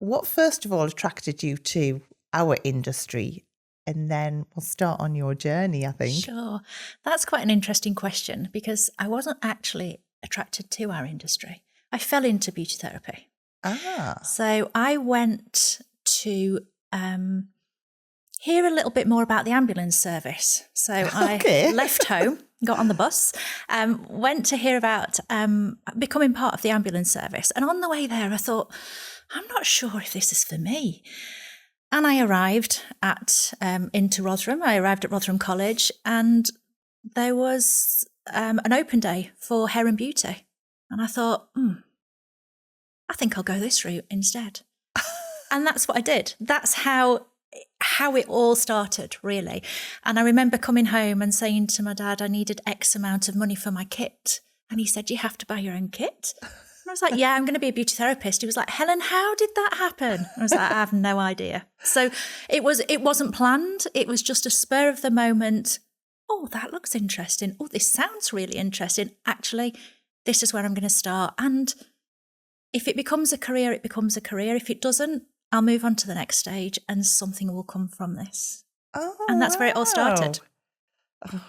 what first of all attracted you to our industry? And then we'll start on your journey, I think. Sure. That's quite an interesting question because I wasn't actually attracted to our industry. I fell into beauty therapy. So I went to hear a little bit more about the ambulance service. So I left home, got on the bus, went to hear about becoming part of the ambulance service. And on the way there, I thought, I'm not sure if this is for me. And I arrived into Rotherham. I arrived at Rotherham College and there was an open day for hair and beauty. And I thought, I think I'll go this route instead. And that's what I did. That's how it all started, really. And I remember coming home and saying to my dad, I needed X amount of money for my kit. And he said, you have to buy your own kit? And I was like, yeah, I'm going to be a beauty therapist. He was like, Helen, how did that happen? I was like, I have no idea. So it wasn't planned. It was just a spur of the moment. Oh, that looks interesting. Oh, this sounds really interesting. Actually, this is where I'm going to start. And if it becomes a career, it becomes a career. If it doesn't, I'll move on to the next stage and something will come from this. Oh, and that's where it all started. Oh,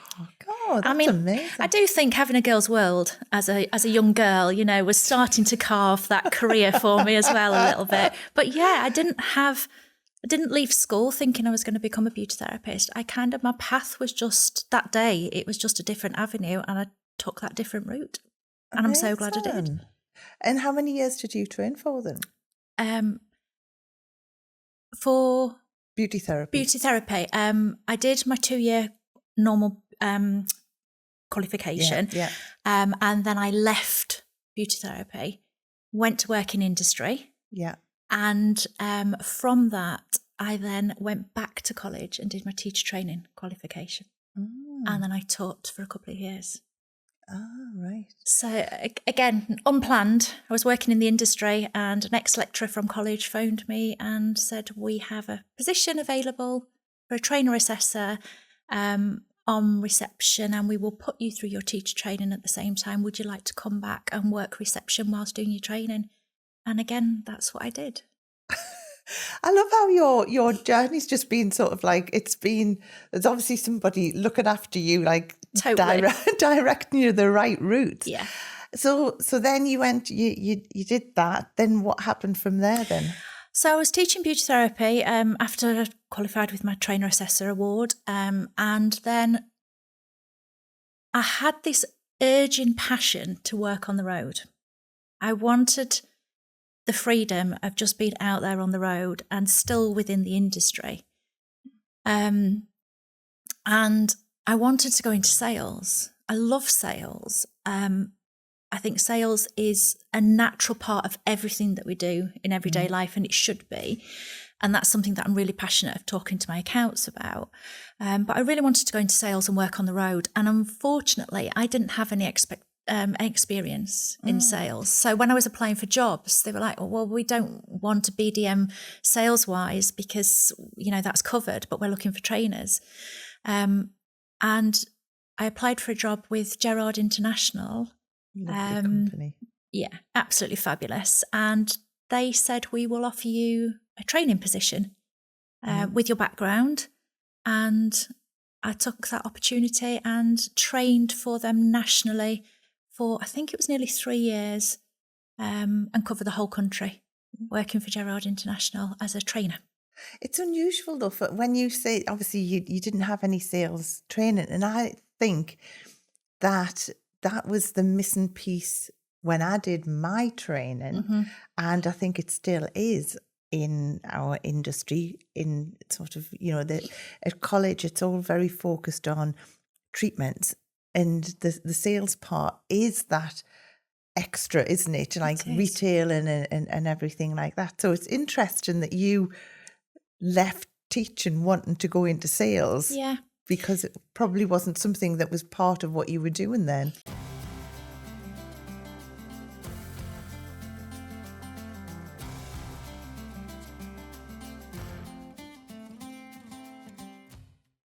God, that's amazing. I do think having a girl's world as a young girl, was starting to carve that career for me as well a little bit. But yeah, I didn't leave school thinking I was going to become a beauty therapist. My path was just that day. It was just a different avenue and I took that different route. And I'm so glad I did. And how many years did you train for then? For beauty therapy. Beauty therapy. I did my 2-year normal qualification. Yeah. And then I left beauty therapy, went to work in industry. Yeah. And from that, I then went back to college and did my teacher training qualification. And then I taught for a couple of years. Oh, right. So again, unplanned. I was working in the industry and an ex-lecturer from college phoned me and said, we have a position available for a trainer assessor on reception and we will put you through your teacher training at the same time. Would you like to come back and work reception whilst doing your training? And again, that's what I did. I love how your journey's just been sort of like, there's obviously somebody looking after you, like totally. directing you the right route. Yeah. So then you went, you did that. Then what happened from there then? So I was teaching beauty therapy after I qualified with my trainer assessor award. And then I had this urging passion to work on the road. I wanted the freedom of just being out there on the road and still within the industry. And I wanted to go into sales. I love sales. I think sales is a natural part of everything that we do in everyday life, and it should be. And that's something that I'm really passionate of talking to my accounts about. But I really wanted to go into sales and work on the road. And unfortunately, I didn't have any experience in sales. So when I was applying for jobs, they were like, oh, well, we don't want a BDM sales-wise because, that's covered, but we're looking for trainers. And I applied for a job with Gerrard International. Lovely company. Yeah, absolutely fabulous. And they said, we will offer you a training position with your background. And I took that opportunity and trained for them nationally for, I think it was nearly 3 years, and covered the whole country, working for Gerrard International as a trainer. It's unusual though, when you say, obviously you didn't have any sales training. And I think that was the missing piece when I did my training. And I think it still is in our industry, in sort of, at college, it's all very focused on treatments. And the sales part is that extra, isn't it? Like retail and everything like that. So it's interesting that you left teaching wanting to go into sales. Yeah. Because it probably wasn't something that was part of what you were doing then.